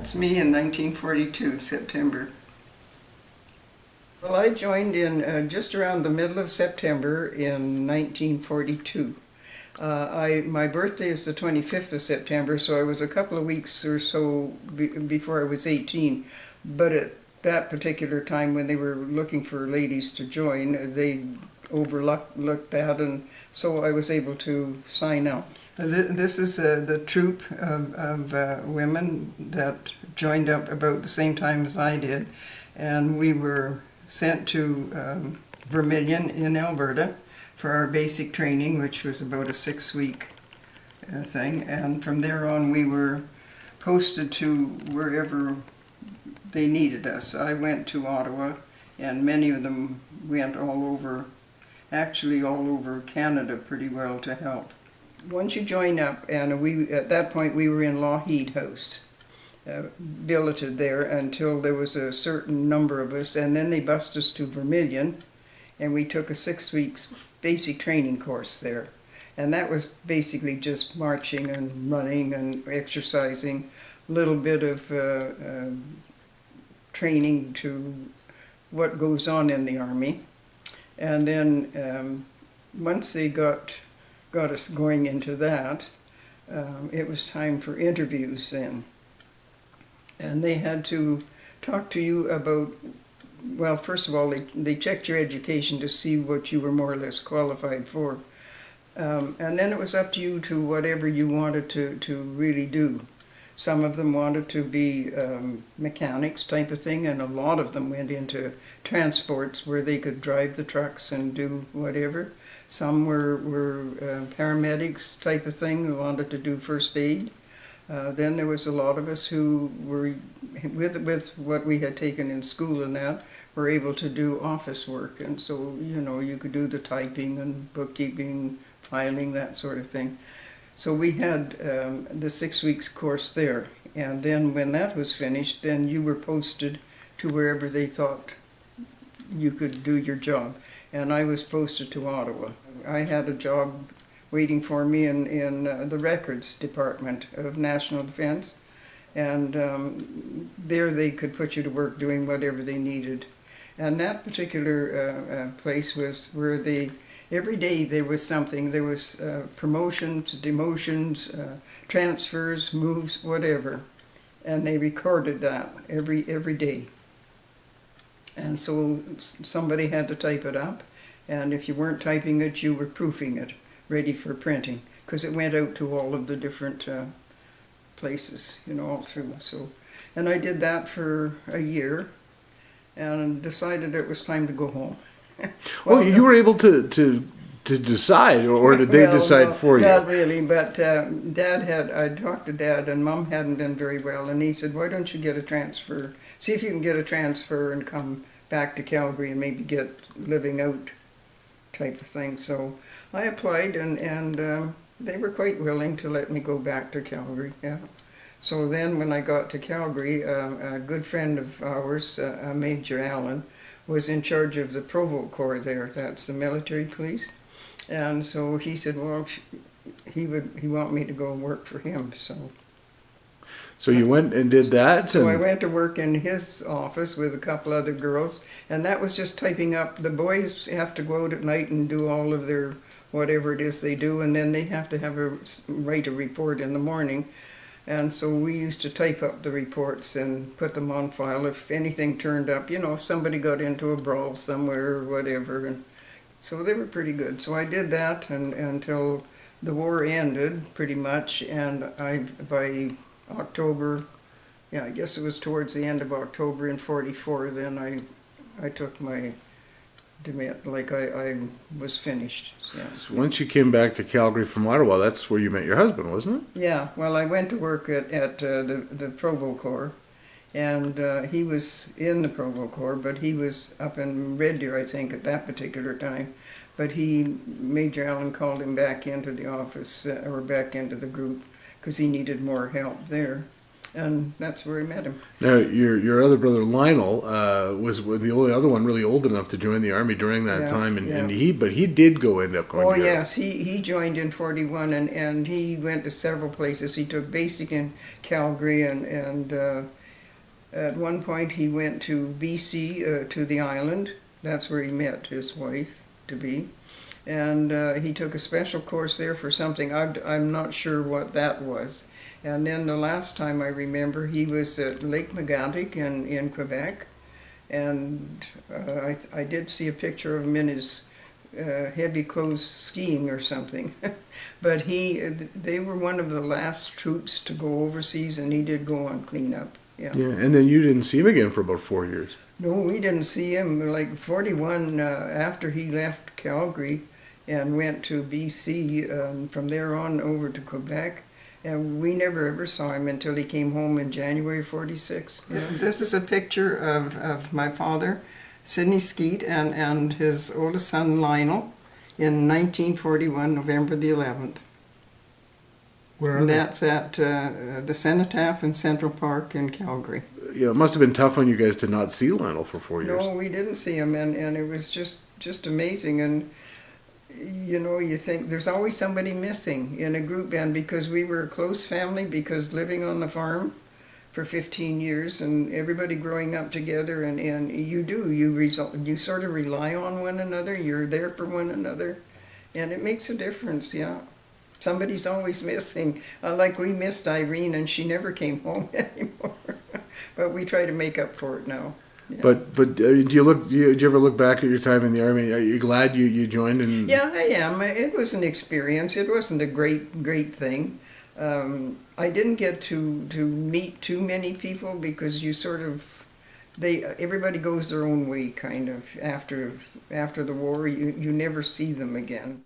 That's me in 1942, September. Well, I joined in just around the middle of September in 1942. My birthday is the 25th of September, so I was a couple of weeks or so before I was 18. But at that particular time, when they were looking for ladies to join, they overlooked that, and so I was able to sign up. This is the troop of women that joined up about the same time as I did, and we were sent to Vermilion in Alberta for our basic training, which was about a 6-week thing, and from there on we were posted to wherever they needed us. I went to Ottawa, and many of them went all over, actually all over Canada pretty well to help. Once you join up, and at that point we were in Lougheed House, billeted there until there was a certain number of us, and then they bussed us to Vermilion, and we took a 6 weeks basic training course there. And that was basically just marching and running and exercising, a little bit of training to what goes on in the Army. And then once they got us going into that, it was time for interviews then. And they had to talk to you about, well, first of all, they checked your education to see what you were more or less qualified for. And then it was up to you to whatever you wanted to really do. Some of them wanted to be mechanics type of thing, and a lot of them went into transports where they could drive the trucks and do whatever. Some were paramedics type of thing, who wanted to do first aid. Then there was a lot of us who were, with what we had taken in school and that, were able to do office work. And so, you know, you could do the typing and bookkeeping, filing, that sort of thing. So we had the 6 weeks course there. And then when that was finished, then you were posted to wherever they thought you could do your job. And I was posted to Ottawa. I had a job waiting for me in the records department of National Defense, and there they could put you to work doing whatever they needed. And that particular place was where every day there was something. There was promotions, demotions, transfers, moves, whatever, and they recorded that every day. And so somebody had to type it up, and if you weren't typing it, you were proofing it, ready for printing, because it went out to all of the different places, you know, all through. So, and I did that for a year, and decided it was time to go home. Well, you were able to decide, or did they decide for you? Not really, but I talked to Dad, and Mom hadn't been very well, and he said, why don't you get a transfer? See if you can get a transfer and come back to Calgary and maybe get living out type of thing. So I applied, and they were quite willing to let me go back to Calgary. Yeah. So then when I got to Calgary, a good friend of ours, Major Allen, was in charge of the Provost Corps there. That's the military police. And so he said, well, he want me to go work for him. So you went and did that? So I went to work in his office with a couple other girls, and that was just typing up. The boys have to go out at night and do all of their whatever it is they do, and then they have to write a report in the morning. And so we used to type up the reports and put them on file if anything turned up, you know, if somebody got into a brawl somewhere or whatever. And so they were pretty good. So I did that until the war ended, pretty much, and by October, yeah, I guess it was towards the end of October in 44, then I took my demit, like I was finished. Yeah. So once you came back to Calgary from Ottawa, that's where you met your husband, wasn't it? Yeah, well, I went to work at the Provost Corps, and he was in the Provost Corps, but he was up in Red Deer, I think, at that particular time. But Major Allen called him back into the office, or back into the group, because he needed more help there. and that's where I met him. Now, your other brother Lionel was the only other one really old enough to join the army during that Yeah, time, and, yeah. and he did end up going Oh to Europe. yes, he joined in 41, and he went to several places. He took basic in Calgary, and at one point he went to BC, to the island. That's where he met his wife to be. And he took a special course there for something. I'm not sure what that was. And then the last time I remember, he was at Lake Megantic in Quebec. And I did see a picture of him in his heavy clothes skiing or something. But they were one of the last troops to go overseas, and he did go on cleanup. Yeah. Yeah, and then you didn't see him again for about 4 years. No, we didn't see him. Like 41, after he left Calgary and went to BC, from there on over to Quebec, and we never ever saw him until he came home in January 46. Yeah. This is a picture of my father, Sidney Skeet, and his oldest son, Lionel, in 1941, November the 11th. Where are And they? that's at the Cenotaph in Central Park in Calgary. You know, it must have been tough on you guys to not see Lionel for 4 years. No, we didn't see him, and it was just amazing. And you know, you think there's always somebody missing in a group band, because we were a close family, because living on the farm for 15 years and everybody growing up together, and you sort of rely on one another. You're there for one another, and it makes a difference. Yeah. Somebody's always missing. Like we missed Irene, and she never came home anymore. But we try to make up for it now. Yeah. But do you ever look back at your time in the army? Are you glad you joined? And Yeah, I am. It was an experience. It wasn't a great thing. I didn't get to meet too many people, because you sort of everybody goes their own way kind of after the war. You never see them again.